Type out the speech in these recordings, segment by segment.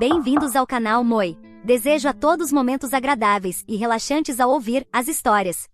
Bem-vindos ao canal Moi. Desejo a todos momentos agradáveis e relaxantes ao ouvir as histórias.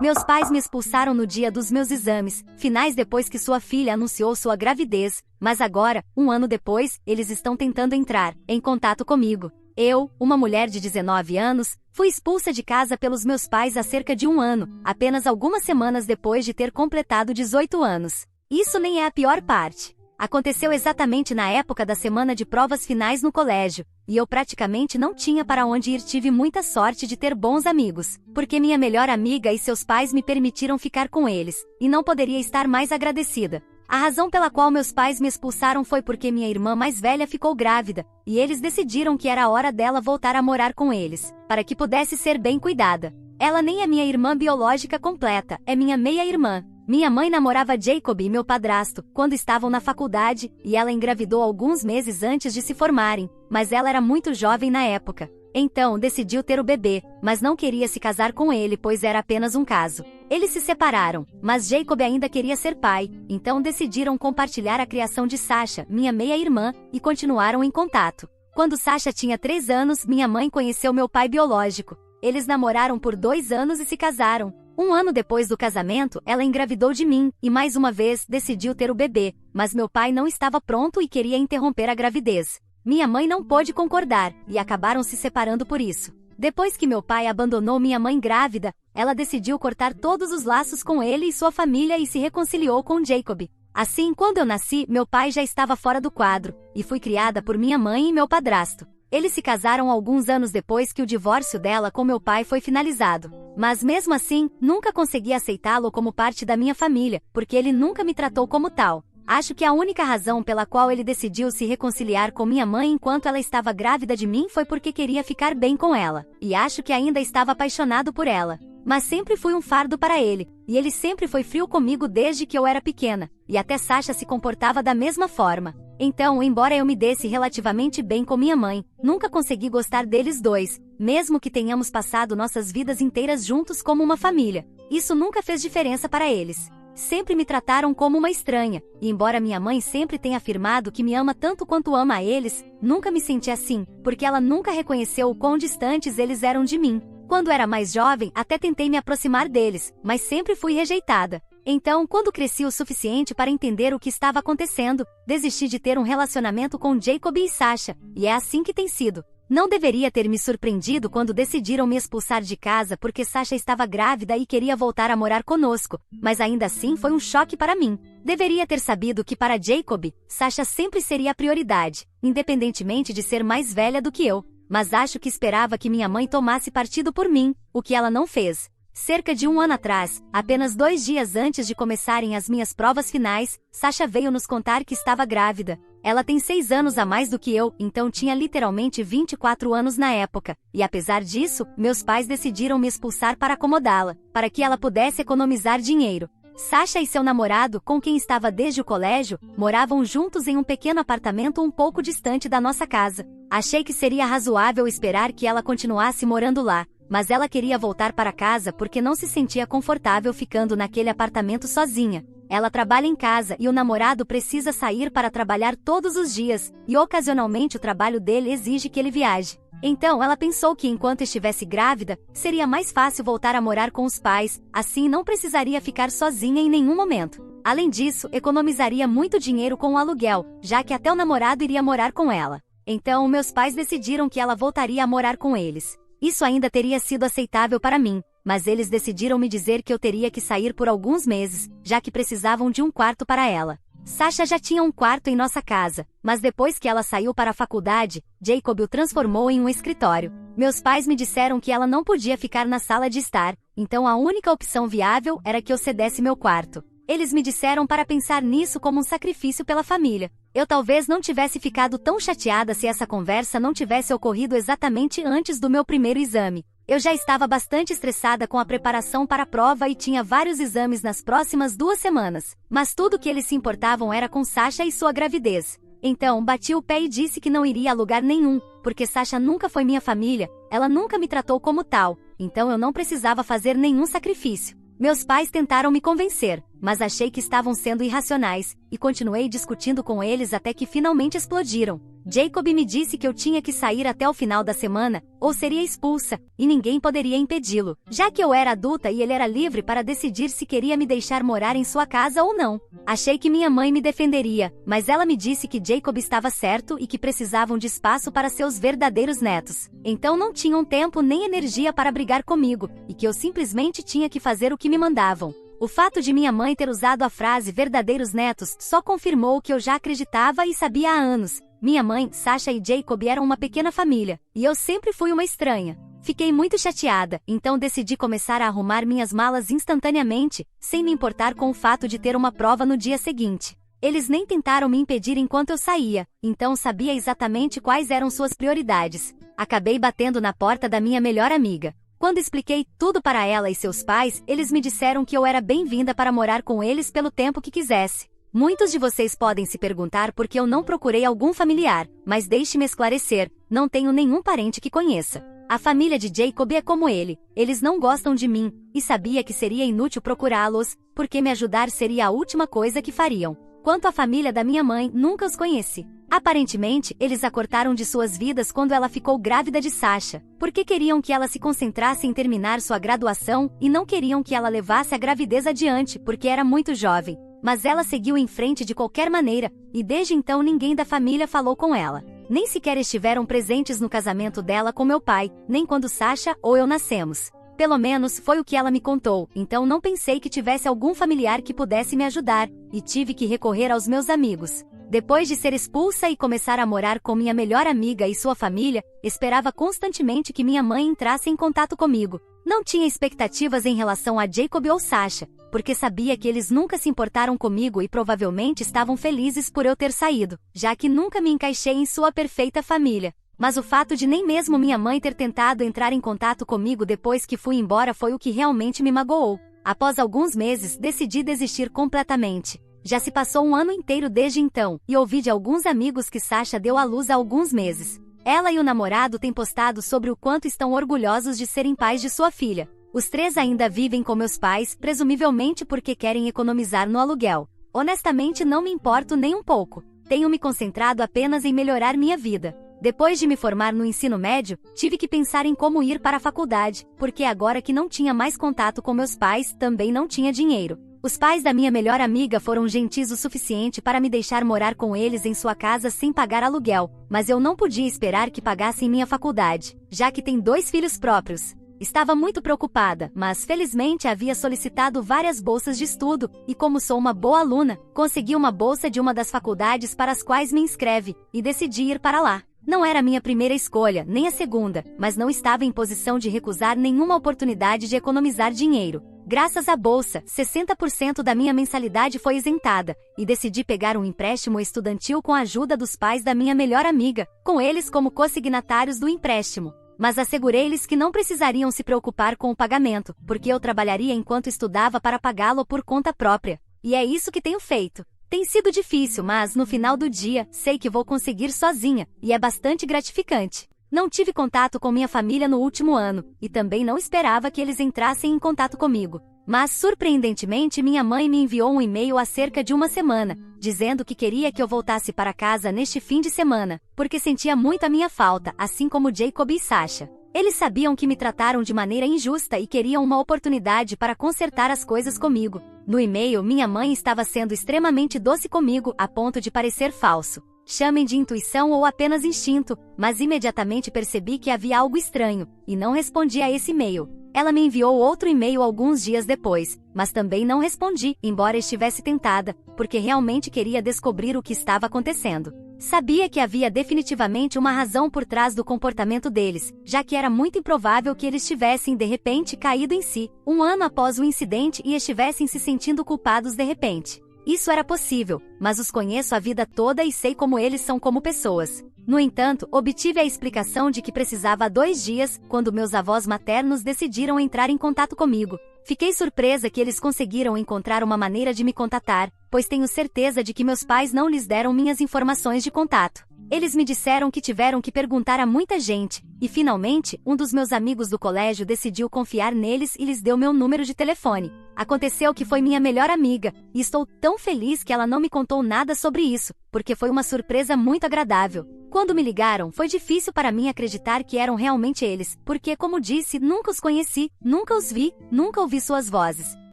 Meus pais me expulsaram no dia dos meus exames, finais depois que sua filha anunciou sua gravidez, mas agora, um ano depois, eles estão tentando entrar em contato comigo. Eu, uma mulher de 19 anos, fui expulsa de casa pelos meus pais há cerca de um ano, apenas algumas semanas depois de ter completado 18 anos. Isso nem é a pior parte. Aconteceu exatamente na época da semana de provas finais no colégio, e eu praticamente não tinha para onde ir. Tive muita sorte de ter bons amigos, porque minha melhor amiga e seus pais me permitiram ficar com eles, e não poderia estar mais agradecida. A razão pela qual meus pais me expulsaram foi porque minha irmã mais velha ficou grávida, e eles decidiram que era a hora dela voltar a morar com eles, para que pudesse ser bem cuidada. Ela nem é minha irmã biológica completa, é minha meia-irmã. Minha mãe namorava Jacob e meu padrasto, quando estavam na faculdade, e ela engravidou alguns meses antes de se formarem, mas ela era muito jovem na época. Então, decidiu ter o bebê, mas não queria se casar com ele pois era apenas um caso. Eles se separaram, mas Jacob ainda queria ser pai, então decidiram compartilhar a criação de Sasha, minha meia-irmã, e continuaram em contato. Quando Sasha tinha 3 anos, minha mãe conheceu meu pai biológico. Eles namoraram por 2 anos e se casaram. Um ano depois do casamento, ela engravidou de mim, e mais uma vez decidiu ter o bebê, mas meu pai não estava pronto e queria interromper a gravidez. Minha mãe não pôde concordar, e acabaram se separando por isso. Depois que meu pai abandonou minha mãe grávida, ela decidiu cortar todos os laços com ele e sua família e se reconciliou com Jacob. Assim, quando eu nasci, meu pai já estava fora do quadro, e fui criada por minha mãe e meu padrasto. Eles se casaram alguns anos depois que o divórcio dela com meu pai foi finalizado. Mas mesmo assim, nunca consegui aceitá-lo como parte da minha família, porque ele nunca me tratou como tal. Acho que a única razão pela qual ele decidiu se reconciliar com minha mãe enquanto ela estava grávida de mim foi porque queria ficar bem com ela. E acho que ainda estava apaixonado por ela. Mas sempre fui um fardo para ele, e ele sempre foi frio comigo desde que eu era pequena, e até Sasha se comportava da mesma forma. Então, embora eu me desse relativamente bem com minha mãe, nunca consegui gostar deles dois, mesmo que tenhamos passado nossas vidas inteiras juntos como uma família. Isso nunca fez diferença para eles. Sempre me trataram como uma estranha, e embora minha mãe sempre tenha afirmado que me ama tanto quanto ama a eles, nunca me senti assim, porque ela nunca reconheceu o quão distantes eles eram de mim. Quando era mais jovem, até tentei me aproximar deles, mas sempre fui rejeitada. Então, quando cresci o suficiente para entender o que estava acontecendo, desisti de ter um relacionamento com Jacob e Sasha, e é assim que tem sido. Não deveria ter me surpreendido quando decidiram me expulsar de casa porque Sasha estava grávida e queria voltar a morar conosco, mas ainda assim foi um choque para mim. Deveria ter sabido que para Jacob, Sasha sempre seria a prioridade, independentemente de ser mais velha do que eu. Mas acho que esperava que minha mãe tomasse partido por mim, o que ela não fez. Cerca de um ano atrás, apenas 2 dias antes de começarem as minhas provas finais, Sasha veio nos contar que estava grávida. Ela tem 6 anos a mais do que eu, então tinha literalmente 24 anos na época, e apesar disso, meus pais decidiram me expulsar para acomodá-la, para que ela pudesse economizar dinheiro. Sasha e seu namorado, com quem estava desde o colégio, moravam juntos em um pequeno apartamento um pouco distante da nossa casa. Achei que seria razoável esperar que ela continuasse morando lá, mas ela queria voltar para casa porque não se sentia confortável ficando naquele apartamento sozinha. Ela trabalha em casa e o namorado precisa sair para trabalhar todos os dias, e ocasionalmente o trabalho dele exige que ele viaje. Então ela pensou que enquanto estivesse grávida, seria mais fácil voltar a morar com os pais, assim não precisaria ficar sozinha em nenhum momento. Além disso, economizaria muito dinheiro com o aluguel, já que até o namorado iria morar com ela. Então meus pais decidiram que ela voltaria a morar com eles. Isso ainda teria sido aceitável para mim, mas eles decidiram me dizer que eu teria que sair por alguns meses, já que precisavam de um quarto para ela. Sasha já tinha um quarto em nossa casa, mas depois que ela saiu para a faculdade, Jacob o transformou em um escritório. Meus pais me disseram que ela não podia ficar na sala de estar, então a única opção viável era que eu cedesse meu quarto. Eles me disseram para pensar nisso como um sacrifício pela família. Eu talvez não tivesse ficado tão chateada se essa conversa não tivesse ocorrido exatamente antes do meu primeiro exame. Eu já estava bastante estressada com a preparação para a prova e tinha vários exames nas próximas 2 semanas. Mas tudo que eles se importavam era com Sasha e sua gravidez. Então, bati o pé e disse que não iria a lugar nenhum, porque Sasha nunca foi minha família, ela nunca me tratou como tal, então eu não precisava fazer nenhum sacrifício. Meus pais tentaram me convencer, mas achei que estavam sendo irracionais, e continuei discutindo com eles até que finalmente explodiram. Jacob me disse que eu tinha que sair até o final da semana, ou seria expulsa, e ninguém poderia impedi-lo, já que eu era adulta e ele era livre para decidir se queria me deixar morar em sua casa ou não. Achei que minha mãe me defenderia, mas ela me disse que Jacob estava certo e que precisavam de espaço para seus verdadeiros netos. Então não tinham tempo nem energia para brigar comigo, e que eu simplesmente tinha que fazer o que me mandavam. O fato de minha mãe ter usado a frase verdadeiros netos só confirmou o que eu já acreditava e sabia há anos. Minha mãe, Sasha e Jacob eram uma pequena família, e eu sempre fui uma estranha. Fiquei muito chateada, então decidi começar a arrumar minhas malas instantaneamente, sem me importar com o fato de ter uma prova no dia seguinte. Eles nem tentaram me impedir enquanto eu saía, então sabia exatamente quais eram suas prioridades. Acabei batendo na porta da minha melhor amiga. Quando expliquei tudo para ela e seus pais, eles me disseram que eu era bem-vinda para morar com eles pelo tempo que quisesse. Muitos de vocês podem se perguntar por que eu não procurei algum familiar, mas deixe-me esclarecer, não tenho nenhum parente que conheça. A família de Jacob é como ele, eles não gostam de mim, e sabia que seria inútil procurá-los, porque me ajudar seria a última coisa que fariam. Quanto à família da minha mãe, nunca os conheci. Aparentemente, eles a cortaram de suas vidas quando ela ficou grávida de Sasha, porque queriam que ela se concentrasse em terminar sua graduação e não queriam que ela levasse a gravidez adiante, porque era muito jovem. Mas ela seguiu em frente de qualquer maneira, e desde então ninguém da família falou com ela. Nem sequer estiveram presentes no casamento dela com meu pai, nem quando Sasha ou eu nascemos. Pelo menos foi o que ela me contou, então não pensei que tivesse algum familiar que pudesse me ajudar, e tive que recorrer aos meus amigos. Depois de ser expulsa e começar a morar com minha melhor amiga e sua família, esperava constantemente que minha mãe entrasse em contato comigo. Não tinha expectativas em relação a Jacob ou Sasha, porque sabia que eles nunca se importaram comigo e provavelmente estavam felizes por eu ter saído, já que nunca me encaixei em sua perfeita família. Mas o fato de nem mesmo minha mãe ter tentado entrar em contato comigo depois que fui embora foi o que realmente me magoou. Após alguns meses, decidi desistir completamente. Já se passou um ano inteiro desde então, e ouvi de alguns amigos que Sasha deu à luz há alguns meses. Ela e o namorado têm postado sobre o quanto estão orgulhosos de serem pais de sua filha. Os três ainda vivem com meus pais, presumivelmente porque querem economizar no aluguel. Honestamente, não me importo nem um pouco. Tenho me concentrado apenas em melhorar minha vida. Depois de me formar no ensino médio, tive que pensar em como ir para a faculdade, porque agora que não tinha mais contato com meus pais, também não tinha dinheiro. Os pais da minha melhor amiga foram gentis o suficiente para me deixar morar com eles em sua casa sem pagar aluguel, mas eu não podia esperar que pagassem minha faculdade, já que tem 2 filhos próprios. Estava muito preocupada, mas felizmente havia solicitado várias bolsas de estudo, e como sou uma boa aluna, consegui uma bolsa de uma das faculdades para as quais me inscreve, e decidi ir para lá. Não era minha primeira escolha, nem a segunda, mas não estava em posição de recusar nenhuma oportunidade de economizar dinheiro. Graças à bolsa, 60% da minha mensalidade foi isentada, e decidi pegar um empréstimo estudantil com a ajuda dos pais da minha melhor amiga, com eles como consignatários do empréstimo. Mas assegurei-lhes que não precisariam se preocupar com o pagamento, porque eu trabalharia enquanto estudava para pagá-lo por conta própria. E é isso que tenho feito. Tem sido difícil, mas no final do dia, sei que vou conseguir sozinha, e é bastante gratificante. Não tive contato com minha família no último ano, e também não esperava que eles entrassem em contato comigo. Mas, surpreendentemente, minha mãe me enviou um e-mail há cerca de uma semana, dizendo que queria que eu voltasse para casa neste fim de semana, porque sentia muito a minha falta, assim como Jacob e Sasha. Eles sabiam que me trataram de maneira injusta e queriam uma oportunidade para consertar as coisas comigo. No e-mail, minha mãe estava sendo extremamente doce comigo, a ponto de parecer falso. Chamem de intuição ou apenas instinto, mas imediatamente percebi que havia algo estranho, e não respondi a esse e-mail. Ela me enviou outro e-mail alguns dias depois, mas também não respondi, embora estivesse tentada, porque realmente queria descobrir o que estava acontecendo. Sabia que havia definitivamente uma razão por trás do comportamento deles, já que era muito improvável que eles tivessem de repente caído em si, um ano após o incidente e estivessem se sentindo culpados de repente. Isso era possível, mas os conheço a vida toda e sei como eles são como pessoas. No entanto, obtive a explicação de que precisava há 2 dias, quando meus avós maternos decidiram entrar em contato comigo. Fiquei surpresa que eles conseguiram encontrar uma maneira de me contatar, pois tenho certeza de que meus pais não lhes deram minhas informações de contato. Eles me disseram que tiveram que perguntar a muita gente, e finalmente, um dos meus amigos do colégio decidiu confiar neles e lhes deu meu número de telefone. Aconteceu que foi minha melhor amiga, e estou tão feliz que ela não me contou nada sobre isso, porque foi uma surpresa muito agradável. Quando me ligaram, foi difícil para mim acreditar que eram realmente eles, porque, como disse, nunca os conheci, nunca os vi, nunca ouvi suas vozes.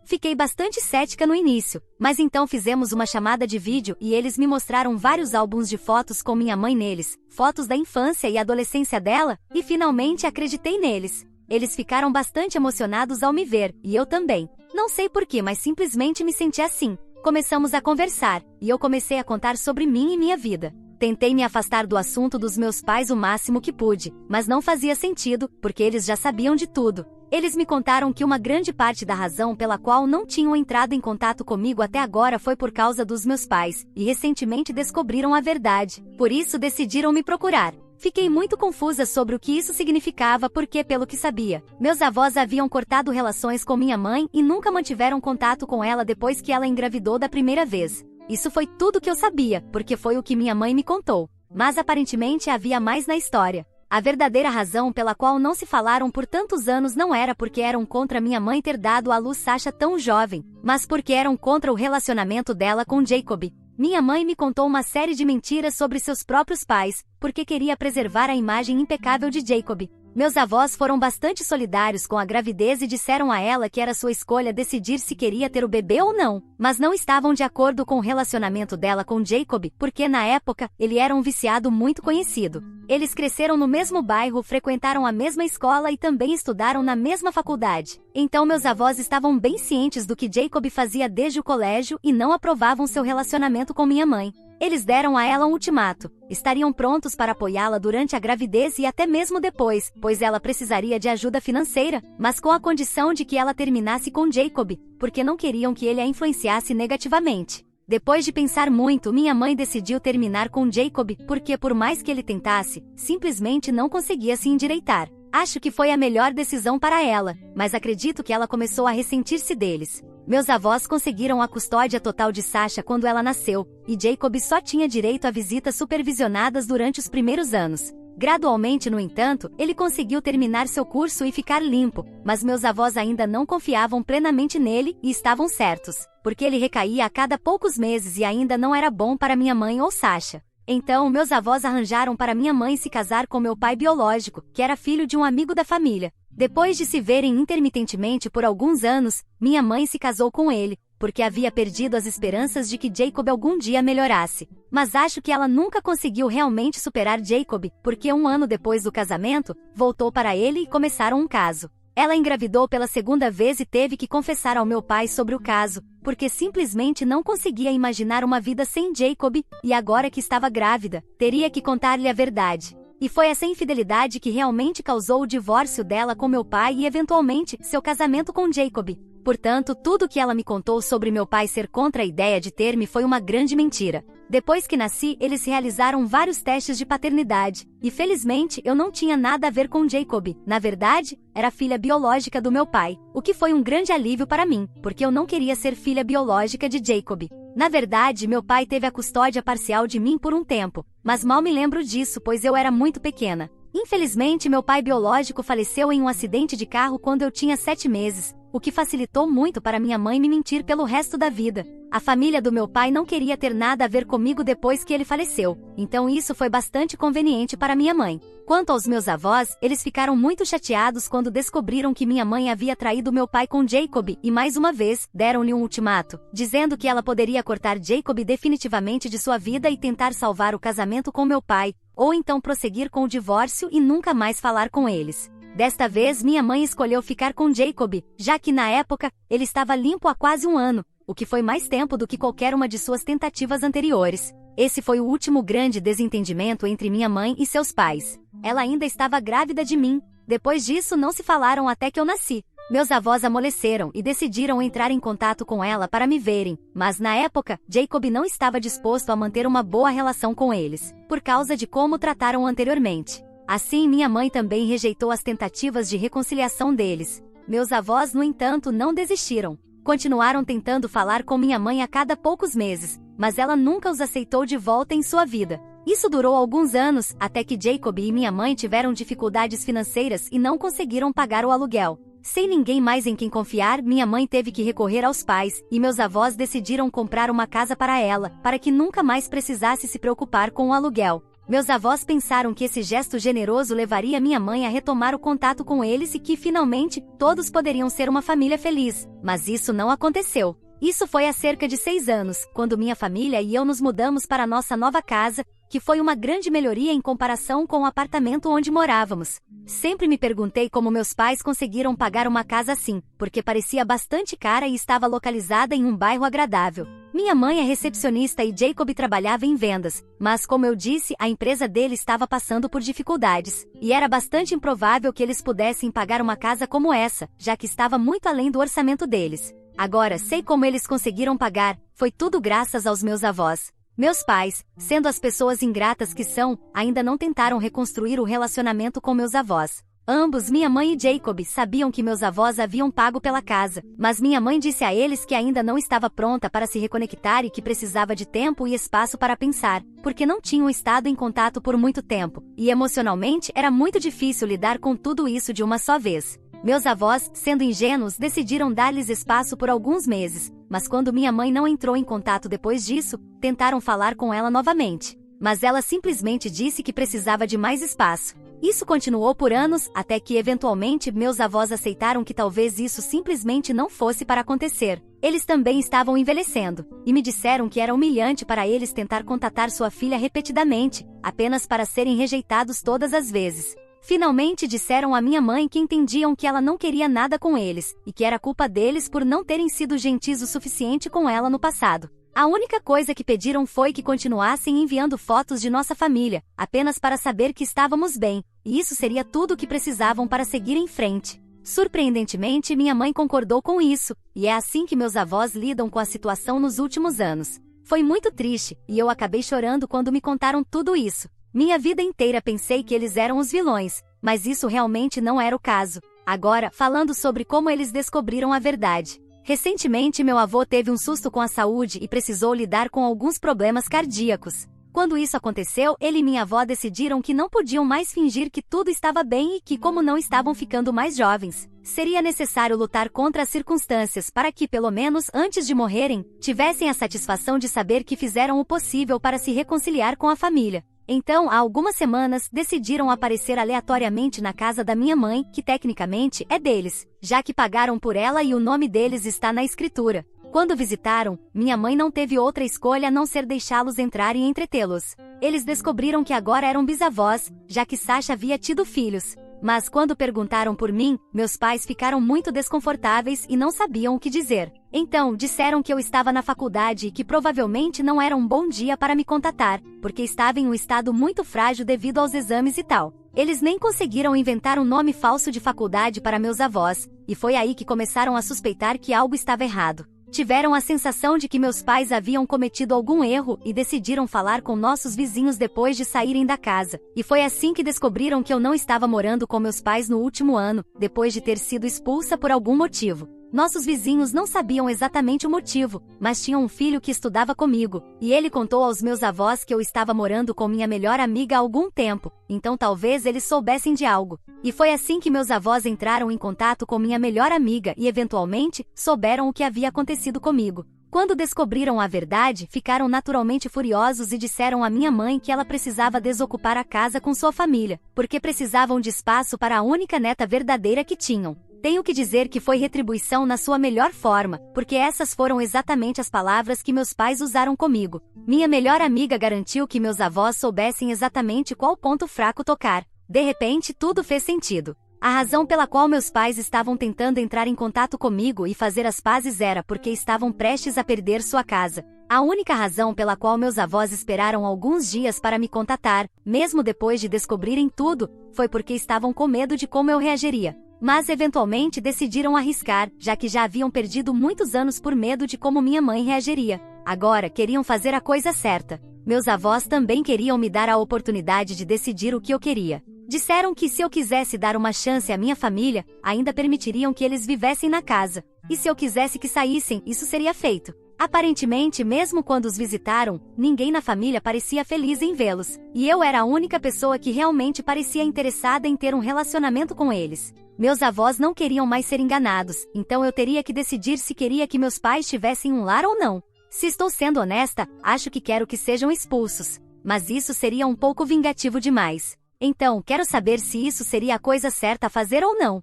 Fiquei bastante cética no início, mas então fizemos uma chamada de vídeo e eles me mostraram vários álbuns de fotos com minha mãe neles, fotos da infância e adolescência dela, e finalmente acreditei neles. Eles ficaram bastante emocionados ao me ver, e eu também. Não sei porquê, mas simplesmente me senti assim. Começamos a conversar, e eu comecei a contar sobre mim e minha vida. Tentei me afastar do assunto dos meus pais o máximo que pude, mas não fazia sentido, porque eles já sabiam de tudo. Eles me contaram que uma grande parte da razão pela qual não tinham entrado em contato comigo até agora foi por causa dos meus pais, e recentemente descobriram a verdade. Por isso decidiram me procurar. Fiquei muito confusa sobre o que isso significava porque, pelo que sabia, meus avós haviam cortado relações com minha mãe e nunca mantiveram contato com ela depois que ela engravidou da primeira vez. Isso foi tudo que eu sabia, porque foi o que minha mãe me contou. Mas aparentemente havia mais na história. A verdadeira razão pela qual não se falaram por tantos anos não era porque eram contra minha mãe ter dado à luz Sasha tão jovem, mas porque eram contra o relacionamento dela com Jacob. Minha mãe me contou uma série de mentiras sobre seus próprios pais, porque queria preservar a imagem impecável de Jacob. Meus avós foram bastante solidários com a gravidez e disseram a ela que era sua escolha decidir se queria ter o bebê ou não, mas não estavam de acordo com o relacionamento dela com Jacob, porque na época, ele era um viciado muito conhecido. Eles cresceram no mesmo bairro, frequentaram a mesma escola e também estudaram na mesma faculdade. Então meus avós estavam bem cientes do que Jacob fazia desde o colégio e não aprovavam seu relacionamento com minha mãe. Eles deram a ela um ultimato. Estariam prontos para apoiá-la durante a gravidez e até mesmo depois, pois ela precisaria de ajuda financeira, mas com a condição de que ela terminasse com Jacob, porque não queriam que ele a influenciasse negativamente. Depois de pensar muito, minha mãe decidiu terminar com Jacob, porque por mais que ele tentasse, simplesmente não conseguia se endireitar. Acho que foi a melhor decisão para ela, mas acredito que ela começou a ressentir-se deles. Meus avós conseguiram a custódia total de Sasha quando ela nasceu, e Jacob só tinha direito a visitas supervisionadas durante os primeiros anos. Gradualmente, no entanto, ele conseguiu terminar seu curso e ficar limpo, mas meus avós ainda não confiavam plenamente nele e estavam certos, porque ele recaía a cada poucos meses e ainda não era bom para minha mãe ou Sasha. Então, meus avós arranjaram para minha mãe se casar com meu pai biológico, que era filho de um amigo da família. Depois de se verem intermitentemente por alguns anos, minha mãe se casou com ele, porque havia perdido as esperanças de que Jacob algum dia melhorasse. Mas acho que ela nunca conseguiu realmente superar Jacob, porque 1 ano depois do casamento, voltou para ele e começaram um caso. Ela engravidou pela segunda vez e teve que confessar ao meu pai sobre o caso, porque simplesmente não conseguia imaginar uma vida sem Jacob, e agora que estava grávida, teria que contar-lhe a verdade. E foi essa infidelidade que realmente causou o divórcio dela com meu pai e, eventualmente, seu casamento com Jacob. Portanto, tudo que ela me contou sobre meu pai ser contra a ideia de ter-me foi uma grande mentira. Depois que nasci, eles realizaram vários testes de paternidade, e felizmente eu não tinha nada a ver com Jacob. Na verdade, era filha biológica do meu pai, o que foi um grande alívio para mim, porque eu não queria ser filha biológica de Jacob. Na verdade, meu pai teve a custódia parcial de mim por um tempo, mas mal me lembro disso pois eu era muito pequena. Infelizmente, meu pai biológico faleceu em um acidente de carro quando eu tinha 7 meses, o que facilitou muito para minha mãe me mentir pelo resto da vida. A família do meu pai não queria ter nada a ver comigo depois que ele faleceu, então isso foi bastante conveniente para minha mãe. Quanto aos meus avós, eles ficaram muito chateados quando descobriram que minha mãe havia traído meu pai com Jacob e, mais uma vez, deram-lhe um ultimato, dizendo que ela poderia cortar Jacob definitivamente de sua vida e tentar salvar o casamento com meu pai, ou então prosseguir com o divórcio e nunca mais falar com eles. Desta vez, minha mãe escolheu ficar com Jacob, já que na época, ele estava limpo há quase 1 ano, o que foi mais tempo do que qualquer uma de suas tentativas anteriores. Esse foi o último grande desentendimento entre minha mãe e seus pais. Ela ainda estava grávida de mim. Depois disso, não se falaram até que eu nasci. Meus avós amoleceram e decidiram entrar em contato com ela para me verem, mas na época, Jacob não estava disposto a manter uma boa relação com eles, por causa de como trataram anteriormente. Assim, minha mãe também rejeitou as tentativas de reconciliação deles. Meus avós, no entanto, não desistiram. Continuaram tentando falar com minha mãe a cada poucos meses, mas ela nunca os aceitou de volta em sua vida. Isso durou alguns anos, até que Jacob e minha mãe tiveram dificuldades financeiras e não conseguiram pagar o aluguel. Sem ninguém mais em quem confiar, minha mãe teve que recorrer aos pais, e meus avós decidiram comprar uma casa para ela, para que nunca mais precisasse se preocupar com o aluguel. Meus avós pensaram que esse gesto generoso levaria minha mãe a retomar o contato com eles e que, finalmente, todos poderiam ser uma família feliz. Mas isso não aconteceu. Isso foi há cerca de 6 anos, quando minha família e eu nos mudamos para nossa nova casa, que foi uma grande melhoria em comparação com o apartamento onde morávamos. Sempre me perguntei como meus pais conseguiram pagar uma casa assim, porque parecia bastante cara e estava localizada em um bairro agradável. Minha mãe é recepcionista e Jacob trabalhava em vendas, mas como eu disse, a empresa dele estava passando por dificuldades, e era bastante improvável que eles pudessem pagar uma casa como essa, já que estava muito além do orçamento deles. Agora sei como eles conseguiram pagar, foi tudo graças aos meus avós. Meus pais, sendo as pessoas ingratas que são, ainda não tentaram reconstruir o relacionamento com meus avós. Ambos, minha mãe e Jacob, sabiam que meus avós haviam pago pela casa, mas minha mãe disse a eles que ainda não estava pronta para se reconectar e que precisava de tempo e espaço para pensar, porque não tinham estado em contato por muito tempo, e emocionalmente era muito difícil lidar com tudo isso de uma só vez. Meus avós, sendo ingênuos, decidiram dar-lhes espaço por alguns meses, mas quando minha mãe não entrou em contato depois disso, tentaram falar com ela novamente. Mas ela simplesmente disse que precisava de mais espaço. Isso continuou por anos, até que eventualmente meus avós aceitaram que talvez isso simplesmente não fosse para acontecer. Eles também estavam envelhecendo, e me disseram que era humilhante para eles tentar contatar sua filha repetidamente, apenas para serem rejeitados todas as vezes. Finalmente disseram à minha mãe que entendiam que ela não queria nada com eles, e que era culpa deles por não terem sido gentis o suficiente com ela no passado. A única coisa que pediram foi que continuassem enviando fotos de nossa família, apenas para saber que estávamos bem, e isso seria tudo o que precisavam para seguir em frente. Surpreendentemente, minha mãe concordou com isso, e é assim que meus avós lidam com a situação nos últimos anos. Foi muito triste, e eu acabei chorando quando me contaram tudo isso. Minha vida inteira pensei que eles eram os vilões, mas isso realmente não era o caso. Agora, falando sobre como eles descobriram a verdade. Recentemente, meu avô teve um susto com a saúde e precisou lidar com alguns problemas cardíacos. Quando isso aconteceu, ele e minha avó decidiram que não podiam mais fingir que tudo estava bem e que, como não estavam ficando mais jovens, seria necessário lutar contra as circunstâncias para que, pelo menos antes de morrerem, tivessem a satisfação de saber que fizeram o possível para se reconciliar com a família. Então, há algumas semanas, decidiram aparecer aleatoriamente na casa da minha mãe, que tecnicamente é deles, já que pagaram por ela e o nome deles está na escritura. Quando visitaram, minha mãe não teve outra escolha a não ser deixá-los entrar e entretê-los. Eles descobriram que agora eram bisavós, já que Sasha havia tido filhos. Mas quando perguntaram por mim, meus pais ficaram muito desconfortáveis e não sabiam o que dizer. Então, disseram que eu estava na faculdade e que provavelmente não era um bom dia para me contatar, porque estava em um estado muito frágil devido aos exames e tal. Eles nem conseguiram inventar um nome falso de faculdade para meus avós, e foi aí que começaram a suspeitar que algo estava errado. Tiveram a sensação de que meus pais haviam cometido algum erro e decidiram falar com nossos vizinhos depois de saírem da casa. E foi assim que descobriram que eu não estava morando com meus pais no último ano, depois de ter sido expulsa por algum motivo. Nossos vizinhos não sabiam exatamente o motivo, mas tinham um filho que estudava comigo, e ele contou aos meus avós que eu estava morando com minha melhor amiga há algum tempo, então talvez eles soubessem de algo. E foi assim que meus avós entraram em contato com minha melhor amiga e, eventualmente, souberam o que havia acontecido comigo. Quando descobriram a verdade, ficaram naturalmente furiosos e disseram à minha mãe que ela precisava desocupar a casa com sua família, porque precisavam de espaço para a única neta verdadeira que tinham. Tenho que dizer que foi retribuição na sua melhor forma, porque essas foram exatamente as palavras que meus pais usaram comigo. Minha melhor amiga garantiu que meus avós soubessem exatamente qual ponto fraco tocar. De repente, tudo fez sentido. A razão pela qual meus pais estavam tentando entrar em contato comigo e fazer as pazes era porque estavam prestes a perder sua casa. A única razão pela qual meus avós esperaram alguns dias para me contatar, mesmo depois de descobrirem tudo, foi porque estavam com medo de como eu reagiria. Mas eventualmente decidiram arriscar, já que já haviam perdido muitos anos por medo de como minha mãe reagiria. Agora queriam fazer a coisa certa. Meus avós também queriam me dar a oportunidade de decidir o que eu queria. Disseram que se eu quisesse dar uma chance à minha família, ainda permitiriam que eles vivessem na casa. E se eu quisesse que saíssem, isso seria feito. Aparentemente, mesmo quando os visitaram, ninguém na família parecia feliz em vê-los. E eu era a única pessoa que realmente parecia interessada em ter um relacionamento com eles. Meus avós não queriam mais ser enganados, então eu teria que decidir se queria que meus pais tivessem um lar ou não. Se estou sendo honesta, acho que quero que sejam expulsos. Mas isso seria um pouco vingativo demais. Então, quero saber se isso seria a coisa certa a fazer ou não.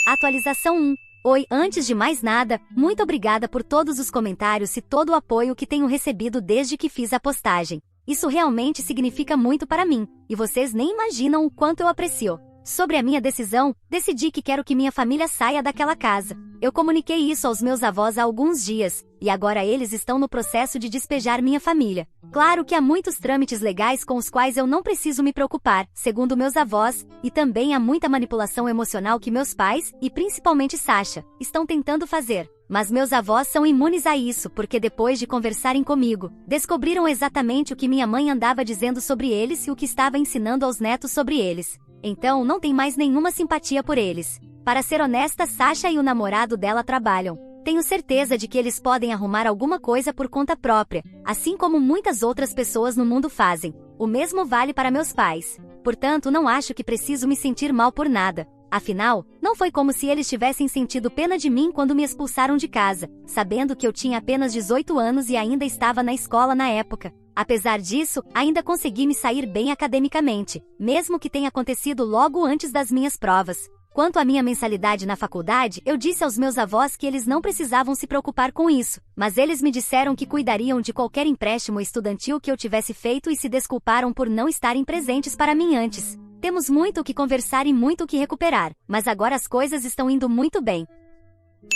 Atualização 1. Oi, antes de mais nada, muito obrigada por todos os comentários e todo o apoio que tenho recebido desde que fiz a postagem. Isso realmente significa muito para mim, e vocês nem imaginam o quanto eu aprecio. Sobre a minha decisão, decidi que quero que minha família saia daquela casa. Eu comuniquei isso aos meus avós há alguns dias, e agora eles estão no processo de despejar minha família. Claro que há muitos trâmites legais com os quais eu não preciso me preocupar, segundo meus avós, e também há muita manipulação emocional que meus pais, e principalmente Sasha, estão tentando fazer. Mas meus avós são imunes a isso porque depois de conversarem comigo, descobriram exatamente o que minha mãe andava dizendo sobre eles e o que estava ensinando aos netos sobre eles. Então não tem mais nenhuma simpatia por eles. Para ser honesta, Sasha e o namorado dela trabalham. Tenho certeza de que eles podem arrumar alguma coisa por conta própria, assim como muitas outras pessoas no mundo fazem. O mesmo vale para meus pais. Portanto, não acho que preciso me sentir mal por nada. Afinal, não foi como se eles tivessem sentido pena de mim quando me expulsaram de casa, sabendo que eu tinha apenas 18 anos e ainda estava na escola na época. Apesar disso, ainda consegui me sair bem academicamente, mesmo que tenha acontecido logo antes das minhas provas. Quanto à minha mensalidade na faculdade, eu disse aos meus avós que eles não precisavam se preocupar com isso, mas eles me disseram que cuidariam de qualquer empréstimo estudantil que eu tivesse feito e se desculparam por não estarem presentes para mim antes. Temos muito o que conversar e muito o que recuperar, mas agora as coisas estão indo muito bem.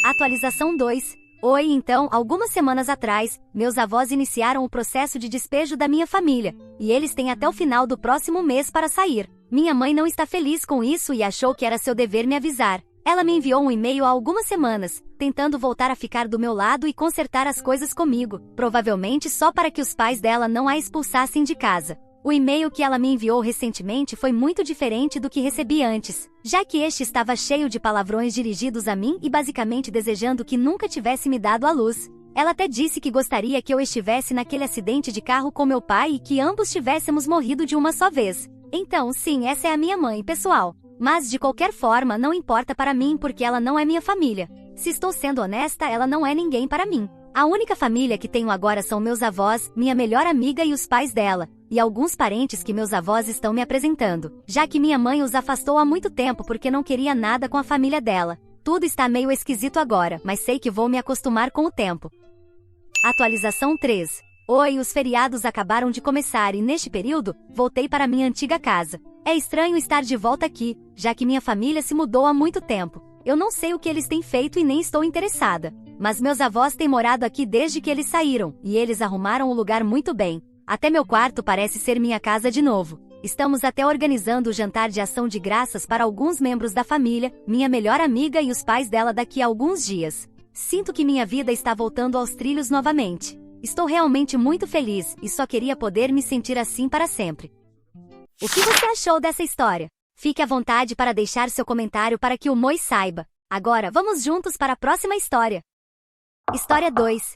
Atualização 2. Oi, então, algumas semanas atrás, meus avós iniciaram o processo de despejo da minha família, e eles têm até o final do próximo mês para sair. Minha mãe não está feliz com isso e achou que era seu dever me avisar. Ela me enviou um e-mail há algumas semanas, tentando voltar a ficar do meu lado e consertar as coisas comigo, provavelmente só para que os pais dela não a expulsassem de casa. O e-mail que ela me enviou recentemente foi muito diferente do que recebi antes, já que este estava cheio de palavrões dirigidos a mim e basicamente desejando que nunca tivesse me dado à luz. Ela até disse que gostaria que eu estivesse naquele acidente de carro com meu pai e que ambos tivéssemos morrido de uma só vez. Então, sim, essa é a minha mãe, pessoal. Mas, de qualquer forma, não importa para mim porque ela não é minha família. Se estou sendo honesta, ela não é ninguém para mim. A única família que tenho agora são meus avós, minha melhor amiga e os pais dela, e alguns parentes que meus avós estão me apresentando, já que minha mãe os afastou há muito tempo porque não queria nada com a família dela. Tudo está meio esquisito agora, mas sei que vou me acostumar com o tempo. Atualização 3. Oi, os feriados acabaram de começar e neste período, voltei para minha antiga casa. É estranho estar de volta aqui, já que minha família se mudou há muito tempo. Eu não sei o que eles têm feito e nem estou interessada. Mas meus avós têm morado aqui desde que eles saíram, e eles arrumaram o lugar muito bem. Até meu quarto parece ser minha casa de novo. Estamos até organizando o jantar de ação de graças para alguns membros da família, minha melhor amiga e os pais dela daqui a alguns dias. Sinto que minha vida está voltando aos trilhos novamente. Estou realmente muito feliz e só queria poder me sentir assim para sempre. O que você achou dessa história? Fique à vontade para deixar seu comentário para que o Moi saiba. Agora, vamos juntos para a próxima história. História 2.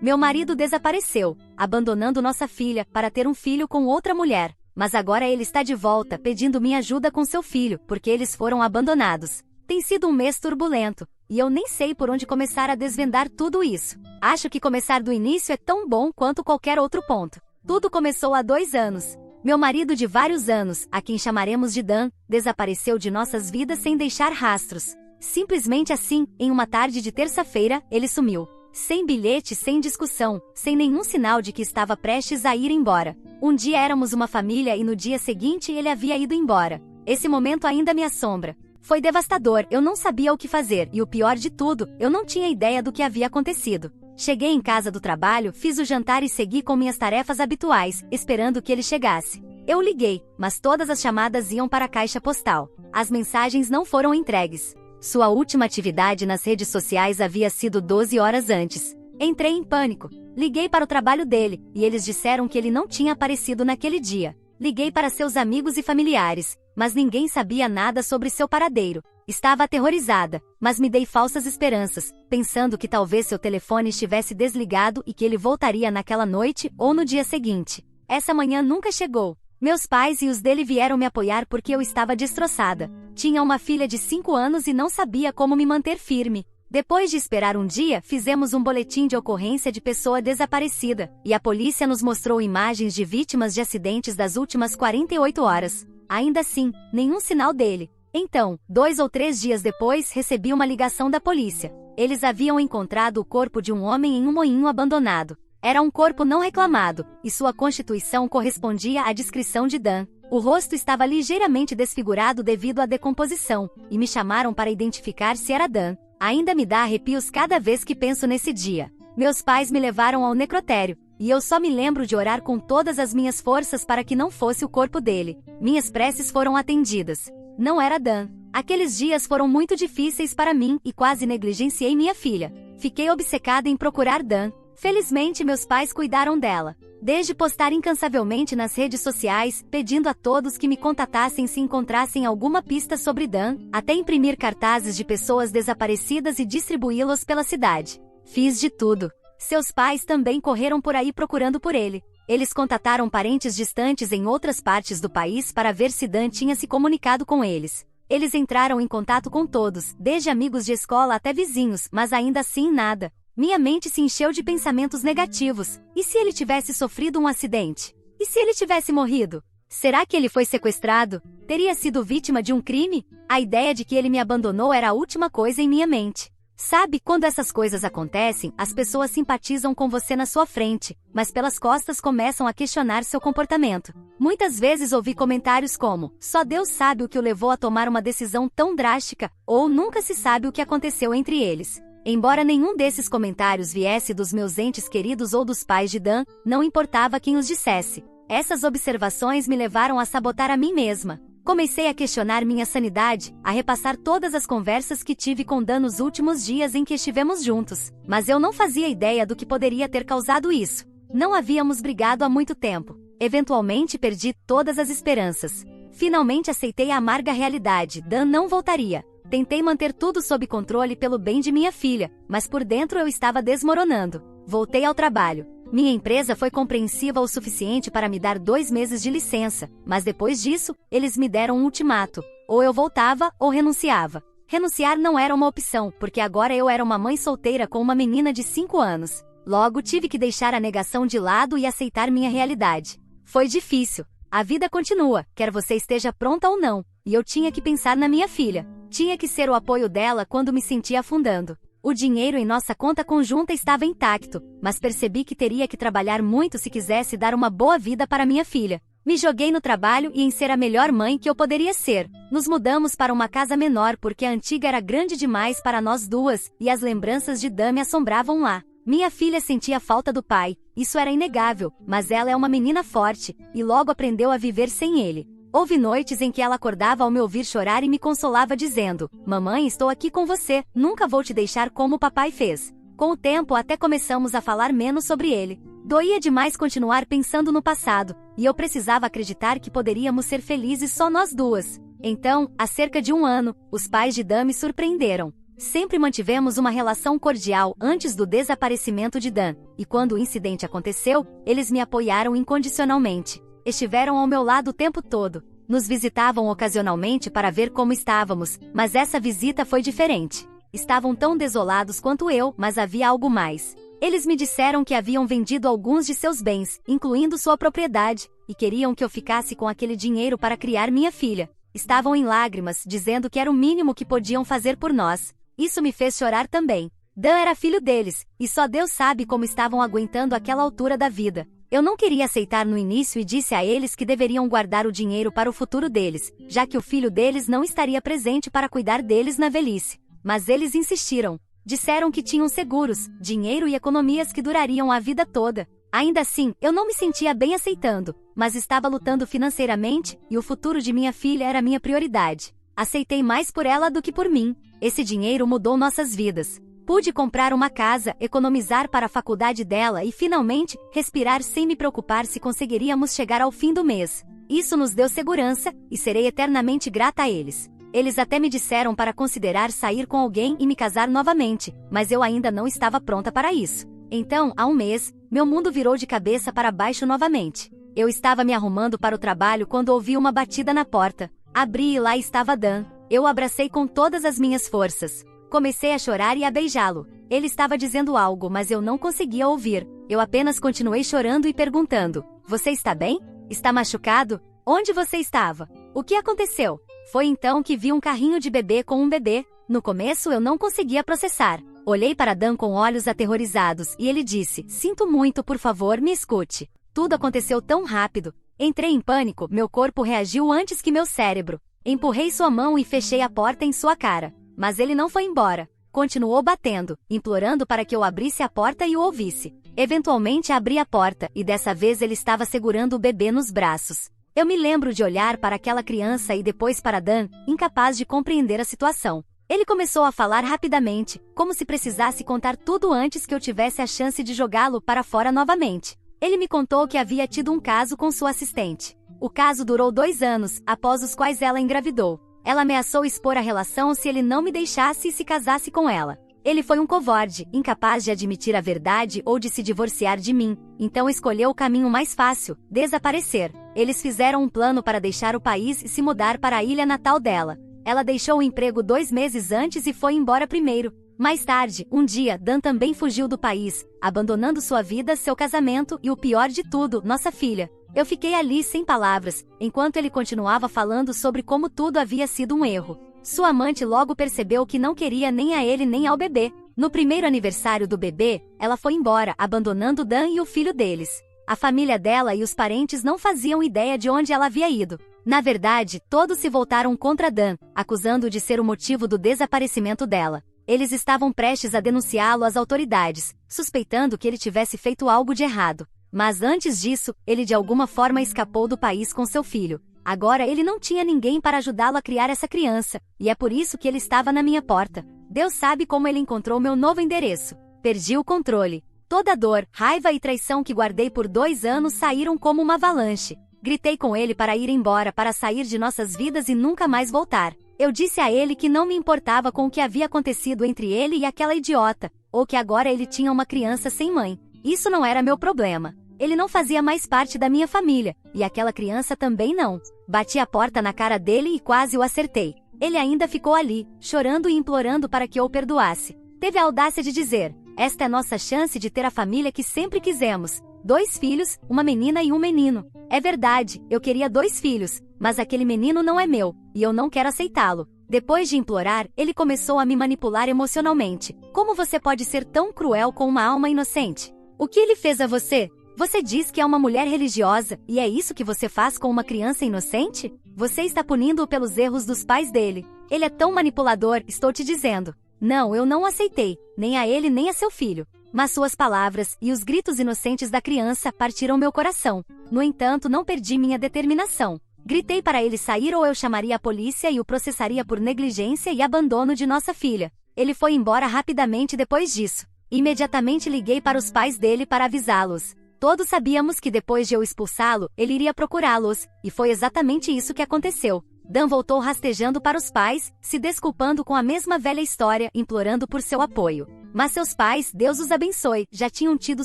Meu marido desapareceu, abandonando nossa filha para ter um filho com outra mulher. Mas agora ele está de volta, pedindo minha ajuda com seu filho, porque eles foram abandonados. Tem sido um mês turbulento, e eu nem sei por onde começar a desvendar tudo isso. Acho que começar do início é tão bom quanto qualquer outro ponto. Tudo começou há 2 anos. Meu marido de vários anos, a quem chamaremos de Dan, desapareceu de nossas vidas sem deixar rastros. Simplesmente assim, em uma tarde de terça-feira, ele sumiu. Sem bilhete, sem discussão, sem nenhum sinal de que estava prestes a ir embora. Um dia éramos uma família e no dia seguinte ele havia ido embora. Esse momento ainda me assombra. Foi devastador, eu não sabia o que fazer e o pior de tudo, eu não tinha ideia do que havia acontecido. Cheguei em casa do trabalho, fiz o jantar e segui com minhas tarefas habituais, esperando que ele chegasse. Eu liguei, mas todas as chamadas iam para a caixa postal. As mensagens não foram entregues. Sua última atividade nas redes sociais havia sido 12 horas antes. Entrei em pânico. Liguei para o trabalho dele, e eles disseram que ele não tinha aparecido naquele dia. Liguei para seus amigos e familiares, mas ninguém sabia nada sobre seu paradeiro. Estava aterrorizada, mas me dei falsas esperanças, pensando que talvez seu telefone estivesse desligado e que ele voltaria naquela noite ou no dia seguinte. Essa manhã nunca chegou. Meus pais e os dele vieram me apoiar porque eu estava destroçada. Tinha uma filha de 5 anos e não sabia como me manter firme. Depois de esperar um dia, fizemos um boletim de ocorrência de pessoa desaparecida, e a polícia nos mostrou imagens de vítimas de acidentes das últimas 48 horas. Ainda assim, nenhum sinal dele. Então, 2 ou 3 dias depois, recebi uma ligação da polícia. Eles haviam encontrado o corpo de um homem em um moinho abandonado. Era um corpo não reclamado, e sua constituição correspondia à descrição de Dan. O rosto estava ligeiramente desfigurado devido à decomposição, e me chamaram para identificar se era Dan. Ainda me dá arrepios cada vez que penso nesse dia. Meus pais me levaram ao necrotério, e eu só me lembro de orar com todas as minhas forças para que não fosse o corpo dele. Minhas preces foram atendidas. Não era Dan. Aqueles dias foram muito difíceis para mim e quase negligenciei minha filha. Fiquei obcecada em procurar Dan. Felizmente meus pais cuidaram dela. Desde postar incansavelmente nas redes sociais, pedindo a todos que me contatassem se encontrassem alguma pista sobre Dan, até imprimir cartazes de pessoas desaparecidas e distribuí-los pela cidade. Fiz de tudo. Seus pais também correram por aí procurando por ele. Eles contataram parentes distantes em outras partes do país para ver se Dan tinha se comunicado com eles. Eles entraram em contato com todos, desde amigos de escola até vizinhos, mas ainda assim nada. Minha mente se encheu de pensamentos negativos. E se ele tivesse sofrido um acidente? E se ele tivesse morrido? Será que ele foi sequestrado? Teria sido vítima de um crime? A ideia de que ele me abandonou era a última coisa em minha mente. Sabe, quando essas coisas acontecem, as pessoas simpatizam com você na sua frente, mas pelas costas começam a questionar seu comportamento. Muitas vezes ouvi comentários como: só Deus sabe o que o levou a tomar uma decisão tão drástica, ou nunca se sabe o que aconteceu entre eles. Embora nenhum desses comentários viesse dos meus entes queridos ou dos pais de Dan, não importava quem os dissesse. Essas observações me levaram a sabotar a mim mesma. Comecei a questionar minha sanidade, a repassar todas as conversas que tive com Dan nos últimos dias em que estivemos juntos. Mas eu não fazia ideia do que poderia ter causado isso. Não havíamos brigado há muito tempo. Eventualmente perdi todas as esperanças. Finalmente aceitei a amarga realidade: Dan não voltaria. Tentei manter tudo sob controle pelo bem de minha filha, mas por dentro eu estava desmoronando. Voltei ao trabalho. Minha empresa foi compreensiva o suficiente para me dar 2 meses de licença, mas depois disso, eles me deram um ultimato: ou eu voltava ou renunciava. Renunciar não era uma opção, porque agora eu era uma mãe solteira com uma menina de 5 anos. Logo tive que deixar a negação de lado e aceitar minha realidade. Foi difícil. A vida continua, quer você esteja pronta ou não, e eu tinha que pensar na minha filha. Tinha que ser o apoio dela quando me sentia afundando. O dinheiro em nossa conta conjunta estava intacto, mas percebi que teria que trabalhar muito se quisesse dar uma boa vida para minha filha. Me joguei no trabalho e em ser a melhor mãe que eu poderia ser. Nos mudamos para uma casa menor porque a antiga era grande demais para nós duas, e as lembranças de Dan me assombravam lá. Minha filha sentia falta do pai, isso era inegável, mas ela é uma menina forte, e logo aprendeu a viver sem ele. Houve noites em que ela acordava ao me ouvir chorar e me consolava dizendo: mamãe, estou aqui com você, nunca vou te deixar como o papai fez. Com o tempo até começamos a falar menos sobre ele. Doía demais continuar pensando no passado, e eu precisava acreditar que poderíamos ser felizes só nós duas. Então, há cerca de 1 ano, os pais de Dan me surpreenderam. Sempre mantivemos uma relação cordial antes do desaparecimento de Dan, e quando o incidente aconteceu, eles me apoiaram incondicionalmente. Estiveram ao meu lado o tempo todo. Nos visitavam ocasionalmente para ver como estávamos, mas essa visita foi diferente. Estavam tão desolados quanto eu, mas havia algo mais. Eles me disseram que haviam vendido alguns de seus bens, incluindo sua propriedade, e queriam que eu ficasse com aquele dinheiro para criar minha filha. Estavam em lágrimas, dizendo que era o mínimo que podiam fazer por nós. Isso me fez chorar também. Dan era filho deles, e só Deus sabe como estavam aguentando aquela altura da vida. Eu não queria aceitar no início e disse a eles que deveriam guardar o dinheiro para o futuro deles, já que o filho deles não estaria presente para cuidar deles na velhice. Mas eles insistiram. Disseram que tinham seguros, dinheiro e economias que durariam a vida toda. Ainda assim, eu não me sentia bem aceitando, mas estava lutando financeiramente, e o futuro de minha filha era minha prioridade. Aceitei mais por ela do que por mim. Esse dinheiro mudou nossas vidas. Pude comprar uma casa, economizar para a faculdade dela e, finalmente, respirar sem me preocupar se conseguiríamos chegar ao fim do mês. Isso nos deu segurança, e serei eternamente grata a eles. Eles até me disseram para considerar sair com alguém e me casar novamente, mas eu ainda não estava pronta para isso. Então, há um mês, meu mundo virou de cabeça para baixo novamente. Eu estava me arrumando para o trabalho quando ouvi uma batida na porta. Abri e lá estava Dan. Eu o abracei com todas as minhas forças. Comecei a chorar e a beijá-lo. Ele estava dizendo algo, mas eu não conseguia ouvir. Eu apenas continuei chorando e perguntando: "Você está bem? Está machucado? Onde você estava? O que aconteceu?" Foi então que vi um carrinho de bebê com um bebê. No começo eu não conseguia processar. Olhei para Dan com olhos aterrorizados e ele disse: "Sinto muito, por favor, me escute." Tudo aconteceu tão rápido. Entrei em pânico, meu corpo reagiu antes que meu cérebro. Empurrei sua mão e fechei a porta em sua cara. Mas ele não foi embora. Continuou batendo, implorando para que eu abrisse a porta e o ouvisse. Eventualmente abri a porta, e dessa vez ele estava segurando o bebê nos braços. Eu me lembro de olhar para aquela criança e depois para Dan, incapaz de compreender a situação. Ele começou a falar rapidamente, como se precisasse contar tudo antes que eu tivesse a chance de jogá-lo para fora novamente. Ele me contou que havia tido um caso com sua assistente. O caso durou 2 anos, após os quais ela engravidou. Ela ameaçou expor a relação se ele não me deixasse e se casasse com ela. Ele foi um covarde, incapaz de admitir a verdade ou de se divorciar de mim, então escolheu o caminho mais fácil: desaparecer. Eles fizeram um plano para deixar o país e se mudar para a ilha natal dela. Ela deixou o emprego 2 meses antes e foi embora primeiro. Mais tarde, um dia, Dan também fugiu do país, abandonando sua vida, seu casamento e, o pior de tudo, nossa filha. Eu fiquei ali sem palavras, enquanto ele continuava falando sobre como tudo havia sido um erro. Sua amante logo percebeu que não queria nem a ele nem ao bebê. No primeiro aniversário do bebê, ela foi embora, abandonando Dan e o filho deles. A família dela e os parentes não faziam ideia de onde ela havia ido. Na verdade, todos se voltaram contra Dan, acusando-o de ser o motivo do desaparecimento dela. Eles estavam prestes a denunciá-lo às autoridades, suspeitando que ele tivesse feito algo de errado. Mas antes disso, ele de alguma forma escapou do país com seu filho. Agora ele não tinha ninguém para ajudá-lo a criar essa criança, e é por isso que ele estava na minha porta. Deus sabe como ele encontrou meu novo endereço. Perdi o controle. Toda a dor, raiva e traição que guardei por 2 anos saíram como uma avalanche. Gritei com ele para ir embora, para sair de nossas vidas e nunca mais voltar. Eu disse a ele que não me importava com o que havia acontecido entre ele e aquela idiota, ou que agora ele tinha uma criança sem mãe. Isso não era meu problema. Ele não fazia mais parte da minha família, e aquela criança também não. Bati a porta na cara dele e quase o acertei. Ele ainda ficou ali, chorando e implorando para que eu o perdoasse. Teve a audácia de dizer: "Esta é nossa chance de ter a família que sempre quisemos. 2 filhos, uma menina e um menino." É verdade, eu queria 2 filhos, mas aquele menino não é meu, e eu não quero aceitá-lo. Depois de implorar, ele começou a me manipular emocionalmente. Como você pode ser tão cruel com uma alma inocente? O que ele fez a você? Você diz que é uma mulher religiosa, e é isso que você faz com uma criança inocente? Você está punindo-o pelos erros dos pais dele. Ele é tão manipulador, estou te dizendo. Não, eu não aceitei, nem a ele nem a seu filho. Mas suas palavras e os gritos inocentes da criança partiram meu coração. No entanto, não perdi minha determinação. Gritei para ele sair ou eu chamaria a polícia e o processaria por negligência e abandono de nossa filha. Ele foi embora rapidamente depois disso. Imediatamente liguei para os pais dele para avisá-los. Todos sabíamos que depois de eu expulsá-lo, ele iria procurá-los, e foi exatamente isso que aconteceu. Dan voltou rastejando para os pais, se desculpando com a mesma velha história, implorando por seu apoio. Mas seus pais, Deus os abençoe, já tinham tido o